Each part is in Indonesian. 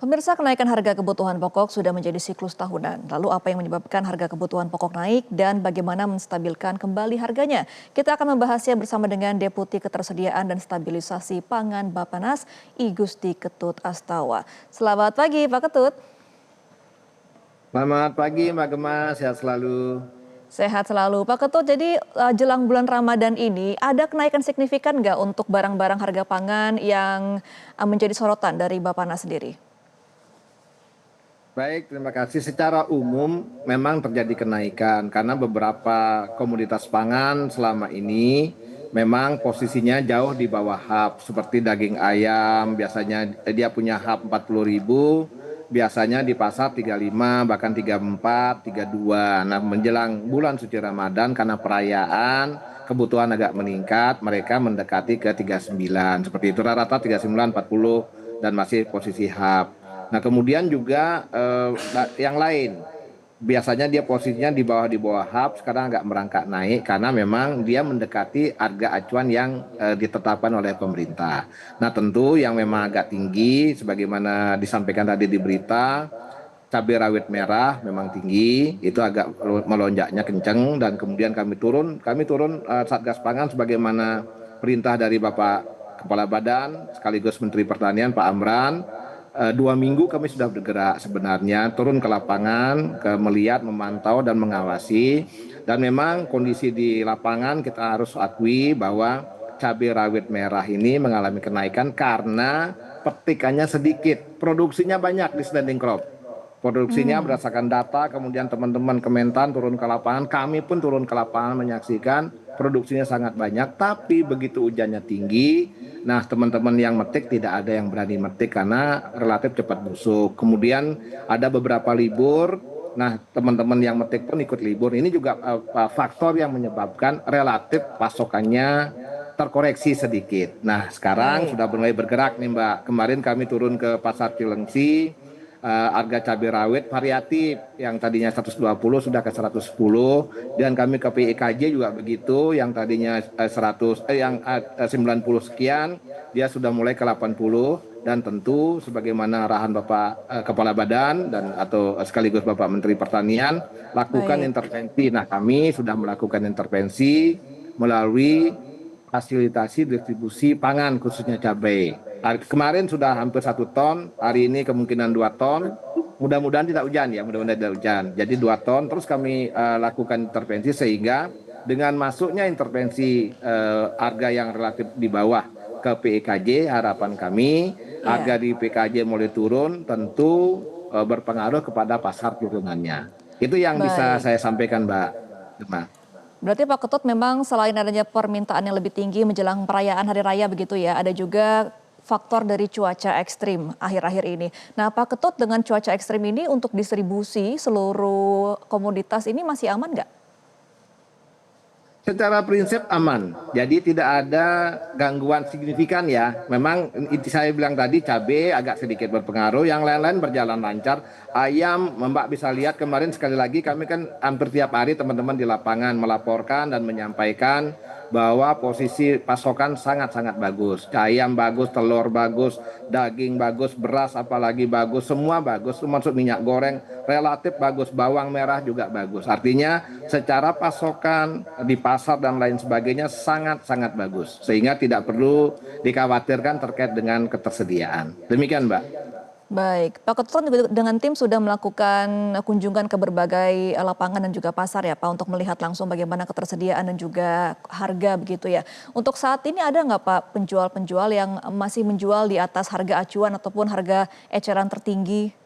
Pemirsa, kenaikan harga kebutuhan pokok sudah menjadi siklus tahunan. Lalu apa yang menyebabkan harga kebutuhan pokok naik dan bagaimana menstabilkan kembali harganya? Kita akan membahasnya bersama dengan Deputi Ketersediaan dan Stabilisasi Pangan Bappenas, I Gusti Ketut Astawa. Selamat pagi Pak Ketut. Selamat pagi Mbak Gemma, sehat selalu. Sehat selalu Pak Ketut. Jadi jelang bulan Ramadan ini ada kenaikan signifikan nggak untuk barang-barang harga pangan yang menjadi sorotan dari Bappenas sendiri? Baik, terima kasih. Secara umum memang terjadi kenaikan karena beberapa komoditas pangan selama ini memang posisinya jauh di bawah HAP. Seperti daging ayam, biasanya dia punya HAP 40.000, biasanya di pasar 35, bahkan 34, 32. Nah, menjelang bulan suci Ramadan karena perayaan, kebutuhan agak meningkat, mereka mendekati ke 39. Seperti itu, rata-rata 39, 40, dan masih posisi HAP. Nah, kemudian juga yang lain, biasanya dia posisinya di bawah HAP, sekarang agak merangkak naik karena memang dia mendekati harga acuan yang ditetapkan oleh pemerintah. Nah, tentu yang memang agak tinggi, sebagaimana disampaikan tadi di berita, cabai rawit merah memang tinggi, itu agak melonjaknya kenceng, dan kemudian kami turun Satgas Pangan sebagaimana perintah dari Bapak Kepala Badan sekaligus Menteri Pertanian Pak Amran. 2 minggu kami sudah bergerak sebenarnya, turun ke lapangan, melihat, memantau, dan mengawasi. Dan memang kondisi di lapangan kita harus akui bahwa cabai rawit merah ini mengalami kenaikan karena petikannya sedikit, produksinya banyak di standing crop. Produksinya berdasarkan data, kemudian teman-teman Kementan turun ke lapangan, kami pun turun ke lapangan menyaksikan produksinya sangat banyak, tapi begitu hujannya tinggi, nah teman-teman yang metik tidak ada yang berani metik karena relatif cepat busuk. Kemudian ada beberapa libur, nah teman-teman yang metik pun ikut libur. Ini juga faktor yang menyebabkan relatif pasokannya terkoreksi sedikit. Nah, sekarang Baik. sudah mulai bergerak nih Mbak. Kemarin kami turun ke Pasar Cilengsi, harga cabai rawit variatif yang tadinya 120 sudah ke 110, dan kami ke PIKJ juga begitu, yang tadinya 90 sekian dia sudah mulai ke 80. Dan tentu sebagaimana arahan Bapak Kepala Badan dan atau sekaligus Bapak Menteri Pertanian, lakukan Baik. intervensi. Nah, kami sudah melakukan intervensi melalui fasilitasi distribusi pangan khususnya cabai. Kemarin sudah hampir 1 ton, hari ini kemungkinan 2 ton. Mudah-mudahan tidak hujan ya, mudah-mudahan tidak hujan. Jadi 2 ton, terus kami lakukan intervensi sehingga dengan masuknya intervensi harga yang relatif di bawah ke PIKJ, harapan kami harga Ya, di PIKJ mulai turun, tentu berpengaruh kepada pasar turunannya. Itu yang bisa baik. saya sampaikan, Mbak Gemma. Berarti Pak Ketut memang selain adanya permintaan yang lebih tinggi menjelang perayaan Hari Raya begitu ya, ada juga faktor dari cuaca ekstrim akhir-akhir ini. Nah Pak Ketut, dengan cuaca ekstrim ini untuk distribusi seluruh komoditas ini masih aman nggak? Secara prinsip aman, jadi tidak ada gangguan signifikan ya. Memang saya bilang tadi cabai agak sedikit berpengaruh, yang lain-lain berjalan lancar. Ayam, Mbak bisa lihat kemarin sekali lagi kami kan hampir tiap hari teman-teman di lapangan melaporkan dan menyampaikan bahwa posisi pasokan sangat-sangat bagus. Ayam bagus, telur bagus, daging bagus, beras apalagi bagus, semua bagus, termasuk minyak goreng relatif bagus, bawang merah juga bagus. Artinya secara pasokan di pasar dan lain sebagainya sangat-sangat bagus, sehingga tidak perlu dikhawatirkan terkait dengan ketersediaan. Demikian Mbak. Baik, Pak Ketut kan juga dengan tim sudah melakukan kunjungan ke berbagai lapangan dan juga pasar ya Pak, untuk melihat langsung bagaimana ketersediaan dan juga harga begitu ya. Untuk saat ini ada nggak Pak penjual-penjual yang masih menjual di atas harga acuan ataupun harga eceran tertinggi?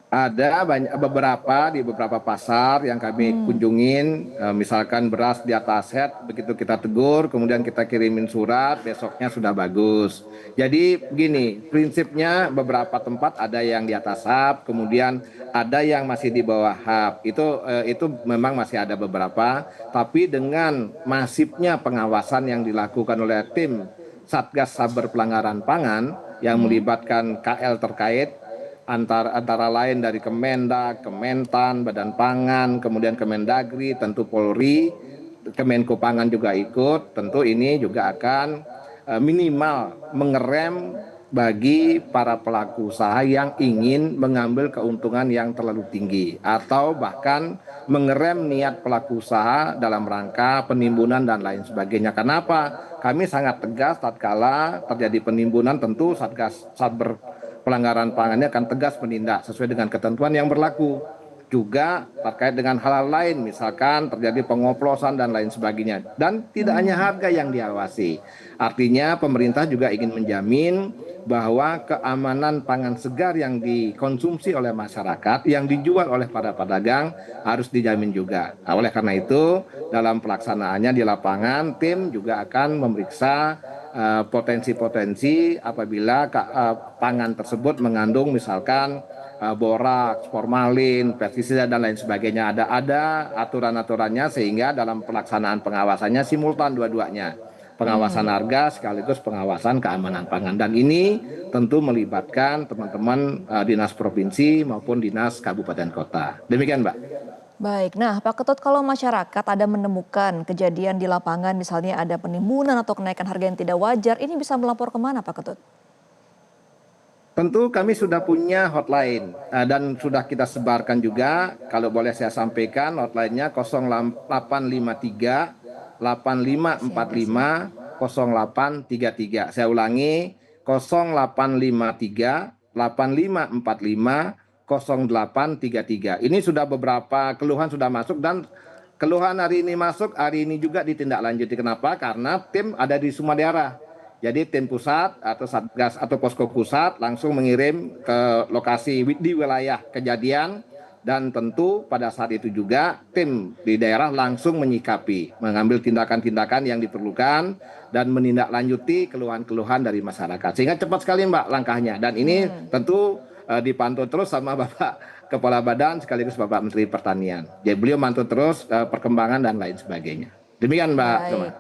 Ada beberapa di beberapa pasar yang kami kunjungin, misalkan beras di atas set, begitu kita tegur, kemudian kita kirimin surat, besoknya sudah bagus. Jadi begini, prinsipnya beberapa tempat ada yang di atas HAP, kemudian ada yang masih di bawah HAP. Itu memang masih ada beberapa, tapi dengan masifnya pengawasan yang dilakukan oleh tim Satgas Saber Pelanggaran Pangan yang melibatkan KL terkait, antara lain dari Kemendak, Kementan, Badan Pangan, kemudian Kemendagri, tentu Polri, Kemenko Pangan juga ikut. Tentu ini juga akan minimal mengerem bagi para pelaku usaha yang ingin mengambil keuntungan yang terlalu tinggi atau bahkan mengerem niat pelaku usaha dalam rangka penimbunan dan lain sebagainya. Kenapa? Kami sangat tegas tatkala terjadi penimbunan, tentu Satgas Saber pelanggaran pangannya akan tegas menindak sesuai dengan ketentuan yang berlaku. Juga terkait dengan hal-hal lain, misalkan terjadi pengoplosan dan lain sebagainya. Dan tidak hanya harga yang diawasi. Artinya pemerintah juga ingin menjamin bahwa keamanan pangan segar yang dikonsumsi oleh masyarakat, yang dijual oleh para pedagang harus dijamin juga. Nah, oleh karena itu, dalam pelaksanaannya di lapangan, tim juga akan memeriksa potensi-potensi apabila pangan tersebut mengandung misalkan boraks, formalin, pestisida dan lain sebagainya. Ada aturan-aturannya sehingga dalam pelaksanaan pengawasannya simultan dua-duanya. Pengawasan harga sekaligus pengawasan keamanan pangan. Dan ini tentu melibatkan teman-teman dinas provinsi maupun dinas kabupaten kota. Demikian, Mbak. Baik, nah Pak Ketut, kalau masyarakat ada menemukan kejadian di lapangan misalnya ada penimbunan atau kenaikan harga yang tidak wajar, ini bisa melapor kemana Pak Ketut? Tentu kami sudah punya hotline dan sudah kita sebarkan juga. Kalau boleh saya sampaikan, hotline-nya 0853 8545 0833. Saya ulangi, 0853 8545 0833. Ini sudah beberapa keluhan sudah masuk dan keluhan hari ini masuk, hari ini juga ditindaklanjuti. Kenapa? Karena tim ada di semua daerah. Jadi tim pusat atau satgas atau posko pusat langsung mengirim ke lokasi di wilayah kejadian dan tentu pada saat itu juga tim di daerah langsung menyikapi, mengambil tindakan-tindakan yang diperlukan dan menindaklanjuti keluhan-keluhan dari masyarakat. Sehingga cepat sekali Mbak langkahnya dan ini tentu dipantau terus sama Bapak Kepala Badan sekaligus Bapak Menteri Pertanian. Jadi beliau mantau terus perkembangan dan lain sebagainya. Demikian Mbak. Baik.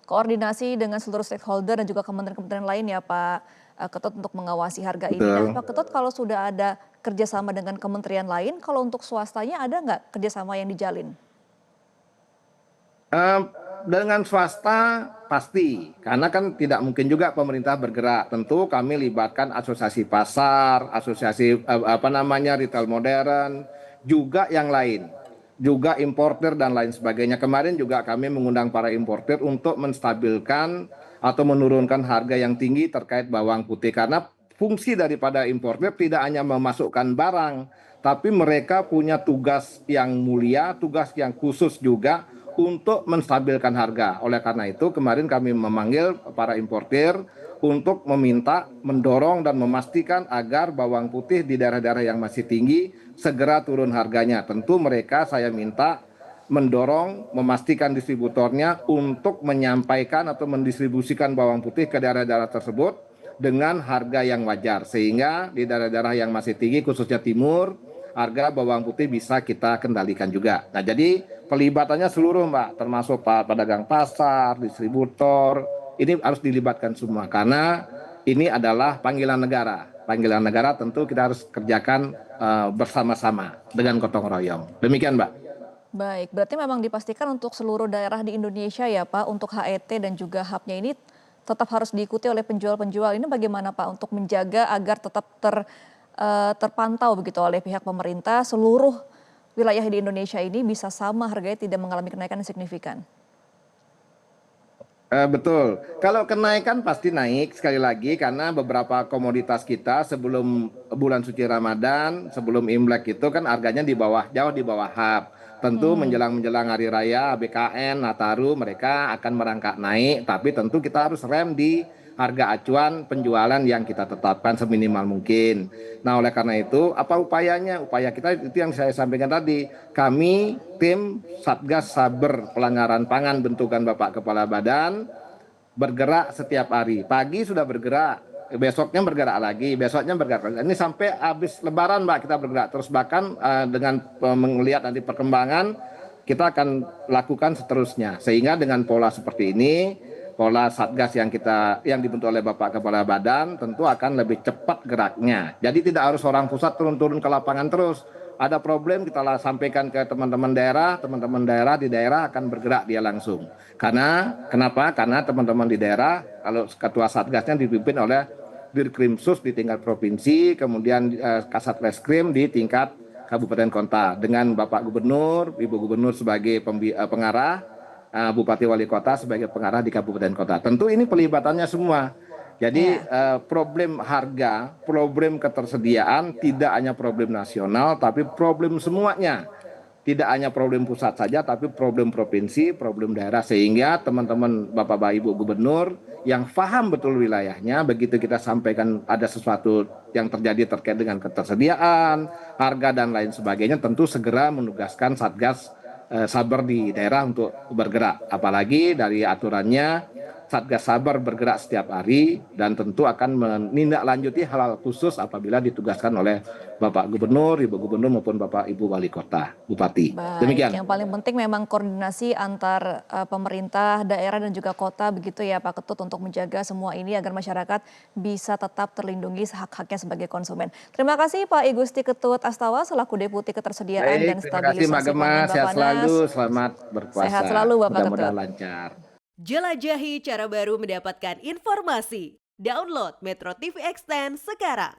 Koordinasi dengan seluruh stakeholder dan juga kementerian-kementerian lain ya Pak Ketut untuk mengawasi harga ini. Nah Pak Ketut, kalau sudah ada kerjasama dengan kementerian lain, kalau untuk swastanya ada nggak kerjasama yang dijalin? Dengan swasta pasti, karena kan tidak mungkin juga pemerintah bergerak. Tentu kami libatkan asosiasi pasar, asosiasi retail modern, juga yang lain, juga importer dan lain sebagainya. Kemarin juga kami mengundang para importer untuk menstabilkan atau menurunkan harga yang tinggi terkait bawang putih. Karena fungsi daripada importer tidak hanya memasukkan barang, tapi mereka punya tugas yang mulia, tugas yang khusus juga untuk menstabilkan harga. Oleh karena itu kemarin kami memanggil para importer untuk meminta, mendorong dan memastikan agar bawang putih di daerah-daerah yang masih tinggi segera turun harganya. Tentu mereka saya minta mendorong, memastikan distributornya untuk menyampaikan atau mendistribusikan bawang putih ke daerah-daerah tersebut dengan harga yang wajar. Sehingga di daerah-daerah yang masih tinggi khususnya timur, harga bawang putih bisa kita kendalikan juga. Nah jadi pelibatannya seluruh Mbak, termasuk pedagang pasar, distributor, ini harus dilibatkan semua karena ini adalah panggilan negara. Panggilan negara tentu kita harus kerjakan bersama-sama dengan gotong royong. Demikian Mbak. Baik, berarti memang dipastikan untuk seluruh daerah di Indonesia ya Pak, untuk HET dan juga hub-nya ini tetap harus diikuti oleh penjual-penjual. Ini bagaimana Pak untuk menjaga agar tetap terpantau begitu oleh pihak pemerintah, seluruh wilayah di Indonesia ini bisa sama harganya, tidak mengalami kenaikan yang signifikan? Betul, kalau kenaikan pasti naik sekali lagi karena beberapa komoditas kita sebelum bulan suci Ramadan, sebelum Imlek itu kan harganya jauh di bawah HAB. Tentu menjelang hari raya, BKN, Nataru mereka akan merangkak naik, tapi tentu kita harus rem di harga acuan penjualan yang kita tetapkan seminimal mungkin. Nah oleh karena itu apa upayanya? Upaya kita itu yang saya sampaikan tadi. Kami tim Satgas Saber Pelanggaran Pangan bentukan Bapak Kepala Badan bergerak setiap hari. Pagi sudah bergerak, besoknya bergerak lagi, besoknya bergerak lagi. Ini sampai habis Lebaran Mbak kita bergerak terus, bahkan dengan melihat nanti perkembangan kita akan lakukan seterusnya. Sehingga dengan pola seperti ini, pola satgas yang dibentuk oleh Bapak Kepala Badan tentu akan lebih cepat geraknya. Jadi tidak harus orang pusat turun-turun ke lapangan terus. Ada problem kita sampaikan ke teman-teman daerah di daerah akan bergerak dia langsung. Kenapa? Karena teman-teman di daerah kalau ketua satgasnya dipimpin oleh Dirkrimsus di tingkat provinsi, kemudian Kasat Reskrim di tingkat kabupaten kota dengan Bapak Gubernur, Ibu Gubernur sebagai pengarah, Bupati Wali Kota sebagai pengarah di kabupaten kota. Tentu ini pelibatannya semua. Jadi problem harga, problem ketersediaan tidak hanya problem nasional, tapi problem semuanya. Tidak hanya problem pusat saja, tapi problem provinsi, problem daerah. Sehingga teman-teman Bapak Ibu Gubernur yang paham betul wilayahnya, begitu kita sampaikan ada sesuatu yang terjadi terkait dengan ketersediaan, harga, dan lain sebagainya, tentu segera menugaskan Satgas Saber di daerah untuk bergerak. Apalagi dari aturannya, Satgas Saber bergerak setiap hari dan tentu akan menindaklanjuti hal-hal khusus apabila ditugaskan oleh Bapak Gubernur, Ibu Gubernur maupun Bapak Ibu Wali Kota, Bupati. Baik, Demikian. yang paling penting memang koordinasi antar pemerintah, daerah dan juga kota begitu ya Pak Ketut untuk menjaga semua ini agar masyarakat bisa tetap terlindungi hak-haknya sebagai konsumen. Terima kasih Pak Igusti Ketut Astawa selaku Deputi Ketersediaan dan Baik, terima kasih Mbak Stabilisasi Gemma, Pangan sehat Bappenas. selalu, selamat berpuasa. Sehat selalu Bapak Ketut. Mudah-mudahan lancar. Jelajahi cara baru mendapatkan informasi. Download Metro TV Extend sekarang.